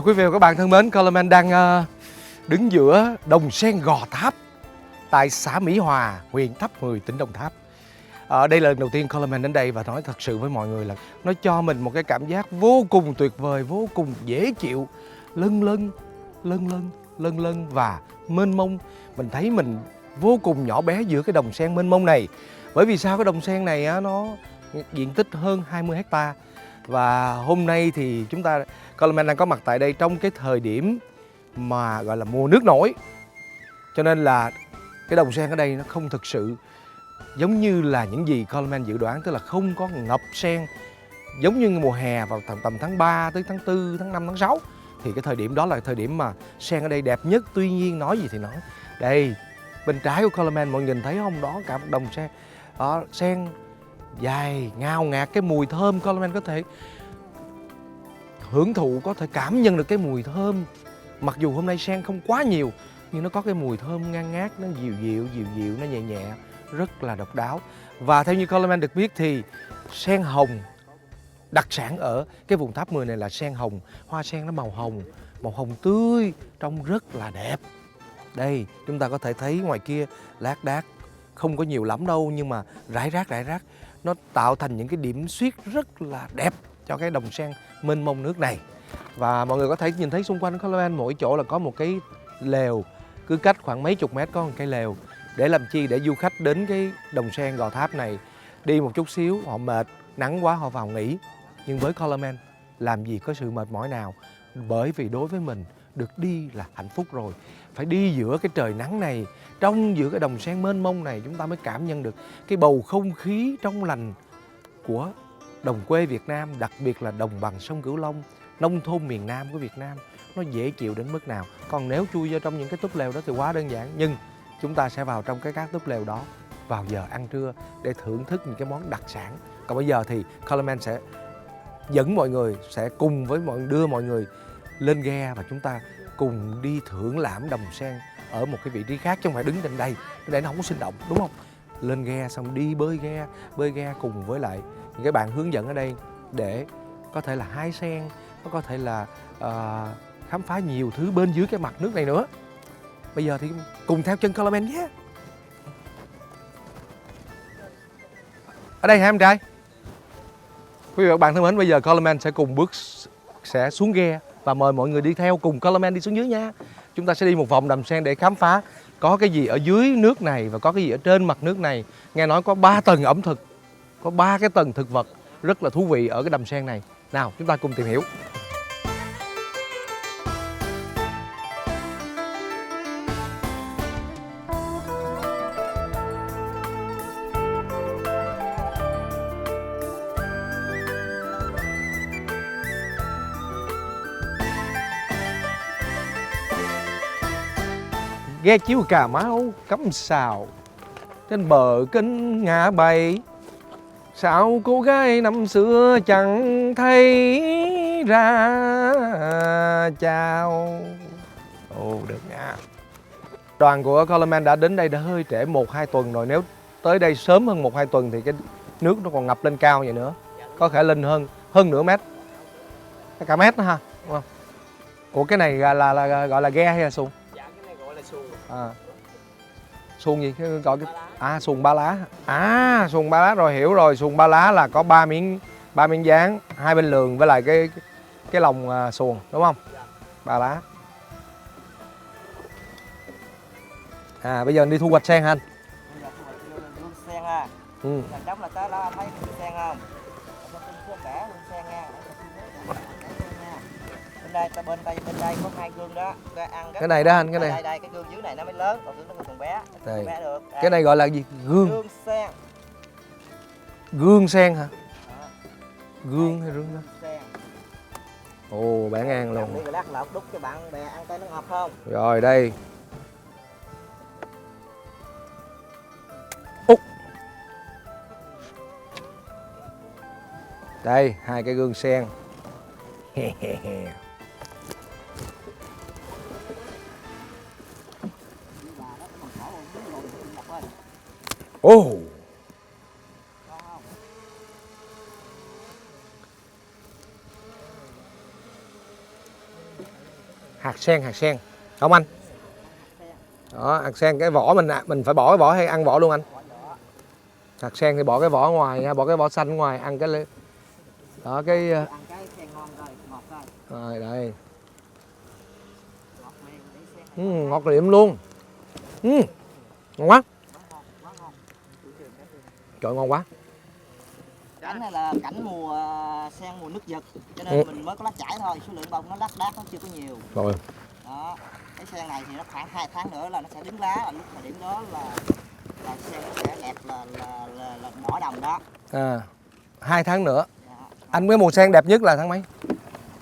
Quý vị và các bạn thân mến, Coleman đang đứng giữa đồng sen Gò Tháp tại xã Mỹ Hòa, huyện Tháp 10, tỉnh Đồng Tháp. Đây là lần đầu tiên Coleman đến đây và nói thật sự với mọi người là nó cho mình một cái cảm giác vô cùng tuyệt vời, vô cùng dễ chịu, lân lân và mênh mông. Mình thấy mình vô cùng nhỏ bé giữa cái đồng sen mênh mông này. Bởi vì sao? Cái đồng sen này nó diện tích hơn 20 hecta. Và hôm nay thì Coleman đang có mặt tại đây trong cái thời điểm mà gọi là mùa nước nổi. Cho nên là cái đồng sen ở đây nó không thực sự giống như là những gì Coleman dự đoán, tức là không có ngập sen giống như mùa hè vào tầm tháng 3 tới tháng 4, tháng 5, tháng 6. Thì cái thời điểm đó là thời điểm mà sen ở đây đẹp nhất. Tuy nhiên nói gì thì nói, đây bên trái của Coleman mọi người nhìn thấy không, đó cả một đồng sen. Đó, sen dài ngào ngạt, cái mùi thơm Coleman có thể hưởng thụ, có thể cảm nhận được cái mùi thơm. Mặc dù hôm nay sen không quá nhiều nhưng nó có cái mùi thơm ngang ngát, nó dịu dịu, nó nhẹ nhẹ, rất là độc đáo. Và theo như Coleman được biết thì sen hồng đặc sản ở cái vùng Tháp 10 này là sen hồng. Hoa sen nó màu hồng tươi, trông rất là đẹp. Đây chúng ta có thể thấy ngoài kia lác đác, không có nhiều lắm đâu nhưng mà rải rác nó tạo thành những cái điểm xuyết rất là đẹp cho cái đồng sen mênh mông nước này. Và mọi người có thể nhìn thấy xung quanh Coleman mỗi chỗ là có một cái lều, cứ cách khoảng mấy chục mét có một cái lều. Để làm chi? Để du khách đến cái đồng sen Gò Tháp này đi một chút xíu, họ mệt, nắng quá họ vào nghỉ. Nhưng với Coleman làm gì có sự mệt mỏi nào, bởi vì đối với mình được đi là hạnh phúc rồi. Phải đi giữa cái trời nắng này, trong giữa cái đồng sen mênh mông này, chúng ta mới cảm nhận được cái bầu không khí trong lành của đồng quê Việt Nam, đặc biệt là đồng bằng sông Cửu Long, nông thôn miền Nam của Việt Nam. Nó dễ chịu đến mức nào. Còn nếu chui vô trong những cái túp lều đó thì quá đơn giản. Nhưng chúng ta sẽ vào trong các túp lều đó vào giờ ăn trưa để thưởng thức những cái món đặc sản. Còn bây giờ thì Coleman sẽ dẫn mọi người, sẽ cùng với đưa mọi người lên ghe và chúng ta cùng đi thưởng lãm đồng sen ở một cái vị trí khác, chứ không phải đứng trên đây. Cái nó không có sinh động, đúng không? Lên ghe xong đi bơi ghe cùng với lại những cái bạn hướng dẫn ở đây để có thể là hái sen, nó có thể là khám phá nhiều thứ bên dưới cái mặt nước này nữa. Bây giờ thì cùng theo chân Coleman nhé. Ở đây hả em trai? Quý vị và các bạn thân mến, bây giờ Coleman sẽ xuống ghe và mời mọi người đi theo cùng Coleman đi xuống dưới nha. Chúng ta sẽ đi một vòng đầm sen để khám phá có cái gì ở dưới nước này và có cái gì ở trên mặt nước này. Nghe nói có 3 tầng ẩm thực, có 3 cái tầng thực vật rất là thú vị ở cái đầm sen này. Nào, chúng ta cùng tìm hiểu. Ghe chiếu Cà Mau cắm sào trên bờ kênh ngã bảy, sao cô gái năm xưa chẳng thấy ra chào. Ồ, được nha. Đoàn của Coleman đã đến đây đã hơi trễ 1-2 tuần rồi. Nếu tới đây sớm hơn 1-2 tuần thì cái nước nó còn ngập lên cao vậy nữa, có thể lên hơn nửa mét, cả mét nữa ha, đúng không? Ủa cái này là gọi là ghe hay là xuồng? À, xuồng gì? Gọi cái xuồng ba lá. Xuồng ba lá rồi, hiểu rồi. Xuồng ba lá là có ba miếng dán hai bên lường với lại cái lồng xuồng, đúng không? Ba lá. Bây giờ đi thu hoạch sen hả anh? Gương sen ha. Giống là tới đó thấy gương sen không? Bẻ gương sen nha. Bên đây có 2 gương đó. Cái này đó anh, cái này. Đây cái gương dưới này nó mới lớn, còn gương nó còn bé. Bé được. Cái này gọi là gì? Gương sen. Gương sen hả? Gương hay rương đó? Ồ, bạn ăn luôn. Đi lát lọc đút cho bạn bè ăn cái nó ngọt không? Rồi đây. Úc. Đây, 2 cái gương sen. Ồ. hạt sen không anh? Đó, hạt sen cái vỏ mình phải bỏ cái vỏ hay ăn vỏ luôn anh? Hạt sen thì bỏ cái vỏ ngoài ha, bỏ cái vỏ xanh ngoài ăn cái đó cái ăn cái sen ngon rồi, ngọt rồi. rồi đây. Ngọt men để sen. Ngọt liệm luôn. Ngon quá. Quá ngon. Trời ngon quá. Cảnh này là cảnh mùa sen mùa nước giật, cho nên mình mới có lát chảy thôi, số lượng bông nó lác đác nó chưa có nhiều. Rồi. Đó, cái sen này thì nó khoảng 2 tháng nữa là nó sẽ đứng lá, là lúc thời điểm đó là sen nó sẽ đẹp là đỏ đồng đó. 2 tháng nữa. Dạ. Anh cái mùa sen đẹp nhất là tháng mấy?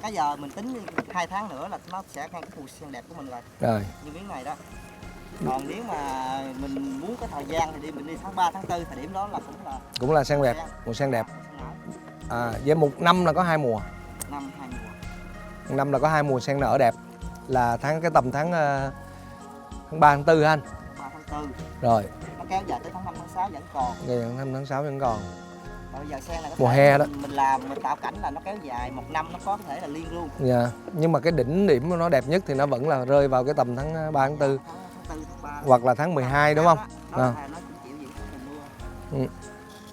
Cái giờ mình tính 2 tháng nữa là nó sẽ ngang cái mùa sen đẹp của mình rồi. Rồi. Như miếng này đó. Còn nếu mà mình muốn cái thời gian thì mình đi tháng 3, tháng 4, thời điểm đó là cũng là sen đẹp, mùa sen đẹp. Vậy một năm là có 2 mùa. Năm 2 mùa. Một năm là có 2 mùa sen nở đẹp. Là tầm tháng 3 tháng 4 hả anh? 3 tháng 4. Rồi. Nó kéo dài tới tháng 5 tháng 6 vẫn còn. Ngày tháng 6 vẫn còn. Bây giờ sen này Mùa hè đó. Mình tạo cảnh là nó kéo dài 1 năm, nó có thể là liên luôn. Dạ. Nhưng mà cái đỉnh điểm của nó đẹp nhất thì nó vẫn là rơi vào cái tầm tháng 3 tháng 4. Tháng 3. Hoặc là tháng 12 đúng không? Nó cũng chịu gì mưa.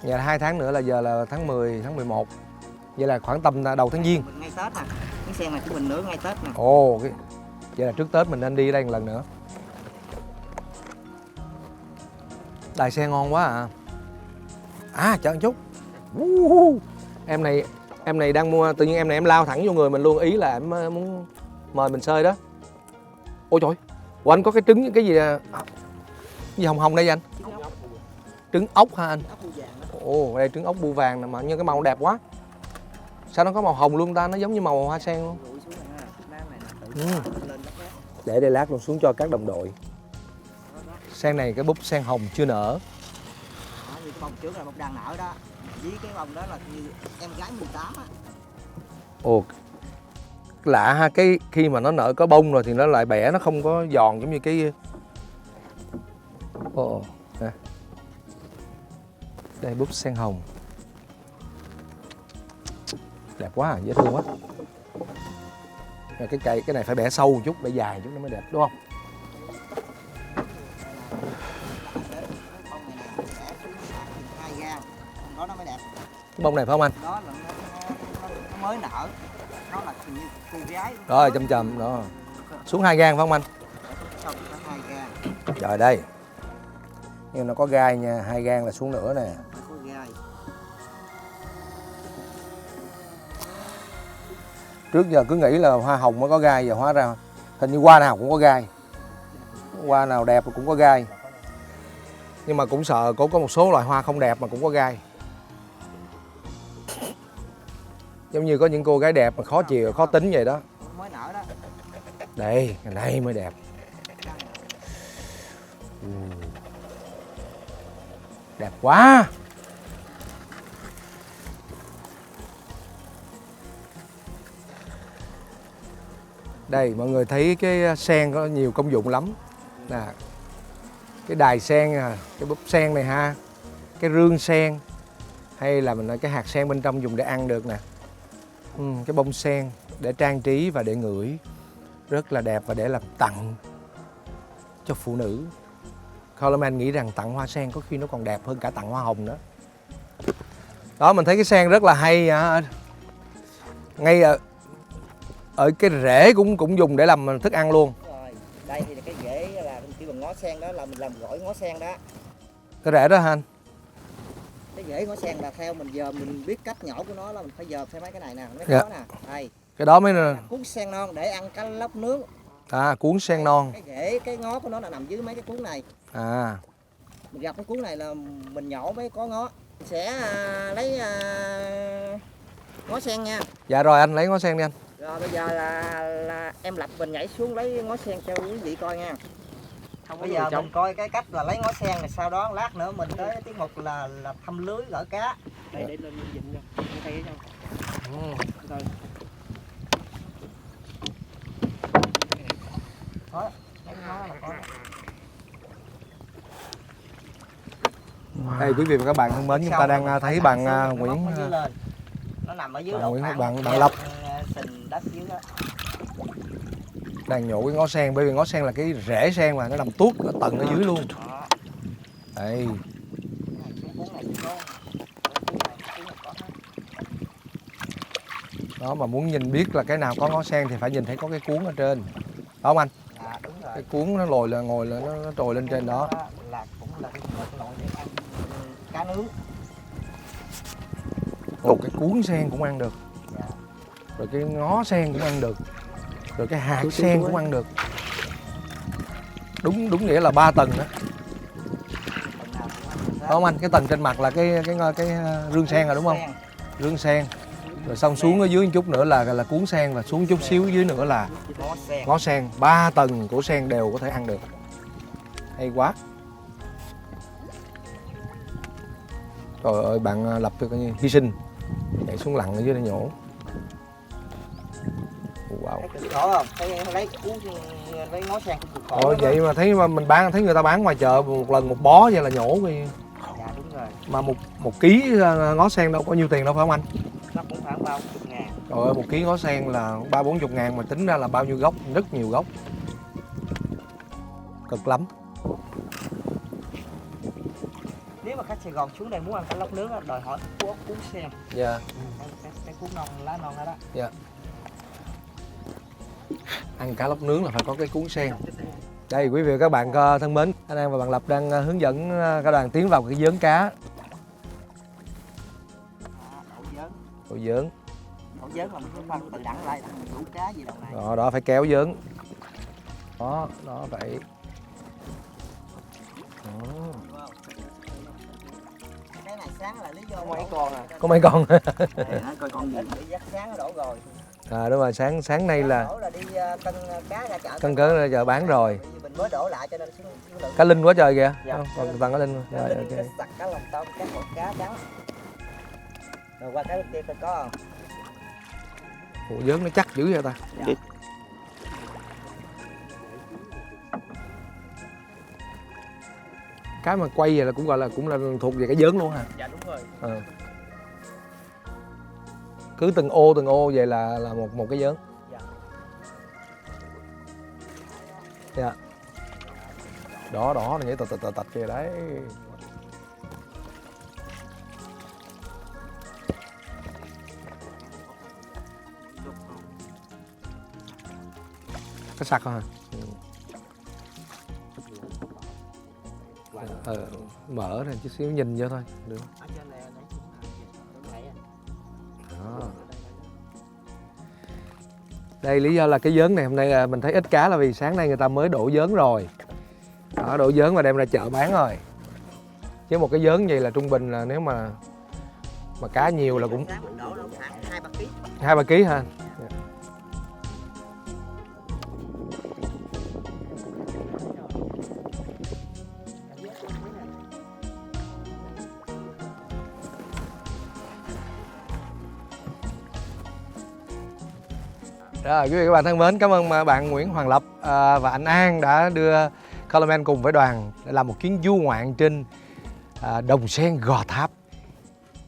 Dạ 2 tháng nữa là giờ là tháng 10, tháng 11. Vậy là khoảng tầm đầu tháng Giêng. Ngay Tết nè. Cái sen này của mình nữa ngay Tết nè. Ồ, vậy là trước Tết mình nên đi đây một lần nữa. Đài sen ngon quá à. Chờ một chút. Em này đang mua, tự nhiên em lao thẳng vô người mình luôn, ý là em muốn mời mình xơi đó. Ôi trời. Ủa anh có cái trứng cái gì gì hồng hồng đây anh? Trứng ốc hả anh? Ồ, đây trứng ốc bu vàng nè, mà nhưng cái màu đẹp quá. Sao nó có màu hồng luôn ta, nó giống như màu hoa sen luôn. Để đây lát luôn xuống cho các đồng đội. Sen này cái búp sen hồng chưa nở. Như cái bông trước là bông đang nở đó. Với cái bông đó là như em gái 18 á. Ồ, lạ ha, cái khi mà nó nở có bông rồi thì nó lại bẻ, nó không có giòn giống như cái. Ồ, nè. Đây búp sen hồng. Đẹp quá, dễ thương quá. Rồi cái cây cái này phải bẻ sâu một chút, bẻ dài một chút nó mới đẹp đúng không? Đó nó mới đẹp. Cái bông này phải không anh? Đó là nó mới nở. Nó là như cô gái. Rồi chầm chầm đó. Xuống 2 gang phải không anh? Xong 2 gang. Rồi đây. Nhưng nó có gai nha, 2 gang là xuống nữa nè. Có gai. Trước giờ cứ nghĩ là hoa hồng mới có gai, giờ hóa ra hình như hoa nào cũng có gai. Hoa nào đẹp cũng có gai. Nhưng mà cũng sợ có một số loài hoa không đẹp mà cũng có gai. Giống như có những cô gái đẹp mà khó chiều, khó tính vậy đó. Mới nở đó. Đây, ngày nay mới đẹp. Đẹp quá. Đây mọi người thấy cái sen có nhiều công dụng lắm nè. Cái đài sen, cái búp sen này ha, cái rương sen, hay là mình nói cái hạt sen bên trong dùng để ăn được nè. Cái bông sen để trang trí và để ngửi rất là đẹp, và để làm tặng cho phụ nữ. Coleman nghĩ rằng tặng hoa sen có khi nó còn đẹp hơn cả tặng hoa hồng nữa. Đó, mình thấy cái sen rất là hay. Ngay ở cái rễ cũng dùng để làm thức ăn luôn. Rồi, đây thì cái rễ là kêu bằng ngó sen đó, là mình làm gỏi ngó sen đó. Cái rễ đó hả anh? Cái rễ ngó sen là theo mình giờ mình biết cách nhổ của nó là mình phải dòm theo mấy cái này nè, mấy Dạ. cái đó nè. Đây. Cái đó mới là Cuốn sen non để ăn cá lóc nướng. cuốn sen non. Cái rễ, cái ngó của nó là nằm dưới mấy cái cuốn này. Mình gặp cái cuốn này là mình nhổ mấy có ngó. Mình sẽ lấy ngó sen nha. Dạ rồi anh lấy ngó sen đi anh. Rồi bây giờ là em Lập mình nhảy xuống lấy ngó sen cho quý vị coi nha. Bây giờ mình coi cái cách là lấy ngó sen, rồi sau đó lát nữa mình tới tiết mục là thăm lưới gỡ cá. Đây để lên dịnh cho. Thấy không? Đó, lấy ngó là có. Đây quý vị và các bạn thân mến, chúng ta đang thấy bạn Nguyễn nó nằm ở dưới bạn lỗ Nguyễn khoảng bạn Lập. sình đất dưới đó. Đang nhổ cái ngó sen, bởi vì ngó sen là cái rễ sen mà nó nằm tuốt ở tầng ở dưới luôn. Đó. Đây. Cuốn này cũng có. Đó, mà muốn nhìn biết là cái nào có ngó sen thì phải nhìn thấy có cái cuốn ở trên. Đó không anh? Đúng rồi. Cái cuốn nó lồi là ngồi là nó trồi lên trên đó. Là cũng là một loại để ăn cá nướng. Ồ, cái cuốn sen cũng ăn được. Dạ. Rồi cái ngó sen cũng ăn được. Rồi cái hạt sen cũng ăn được. Đúng nghĩa là 3 tầng đó. Đó không anh? Cái tầng trên mặt là cái rương sen rồi đúng không? Rương sen. Rồi xong xuống ở dưới một chút nữa là cuốn sen, và xuống chút xíu dưới nữa là ngó sen. 3 tầng của sen đều có thể ăn được. Hay quá. Trời ơi, bạn Lập coi như hy sinh, nhảy xuống lặn ở dưới để nhổ. Wow. Khó không? Thấy lấy cuốn lấy ngó sen cũng cực khổ. Vậy mà thấy mình thấy người ta bán ngoài chợ một lần một bó vậy là nhổ thì. Dạ đúng rồi. Mà một ký ngó sen đâu có nhiêu tiền đâu phải không anh? Nó cũng khoảng 30 ngàn. Trời ơi, một ký ngó sen là 30-40 ngàn mà tính ra là bao nhiêu gốc, rất nhiều gốc. Cực lắm. Nếu mà khách Sài Gòn xuống đây muốn ăn cá lóc nướng đòi hỏi cuốn sen. Dạ. Cái cuốn non, lá non đó. Dạ. Ăn cá lóc nướng là phải có cái cuốn sen. Đây quý vị và các bạn thân mến, anh An và bạn Lập đang hướng dẫn cả đoàn tiến vào cái vớn cá. Ổ vớn. Ổ vớn là mình phải phân tự đẳng lại đủ cá gì đâu này. Đó phải kéo vớn. Đó vậy. Cái này sáng là lý do mấy con à. Có mấy con. Coi con gì. Dắt sáng nó đổ rồi. Đúng rồi, sáng nay là đi cân cá ra chợ. Cân cớ ra chợ bán rồi. Mình mới đổ lại cho nên lượng. Cá linh quá trời kìa. Dạ. Còn toàn cá linh. Rồi ok. Sặc cá lòng tôm, cá hột, cá trắng. Rồi qua cái kia có không? Ổ vớn nó chắc dữ vậy ta. Dạ. Cái mà quay vậy là cũng là thuộc về cái vớn luôn hả? Dạ đúng rồi. Cứ từng ô vậy là một cái vớn. Dạ. Đó nó nhảy tạch kìa đấy. Có sặc không hả? Mở ra chút xíu nhìn vô thôi được. Đó. Đây lý do là cái vớn này hôm nay là mình thấy ít cá là vì sáng nay người ta mới đổ vớn rồi. Đó, đổ vớn và đem ra chợ bán rồi. Chứ một cái vớn vậy là trung bình là nếu mà cá nhiều là cũng 2-3 kg ha. Rồi quý vị các bạn thân mến, cảm ơn bạn Nguyễn Hoàng Lập và anh An đã đưa Colorman cùng với đoàn để làm một chuyến du ngoạn trên đồng sen Gò Tháp.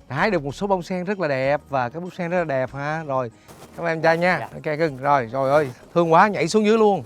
Hái được một số bông sen rất là đẹp và cái bông sen rất là đẹp ha. Rồi cảm ơn em trai nha. Dạ. Ok cưng. Rồi ơi thương quá nhảy xuống dưới luôn.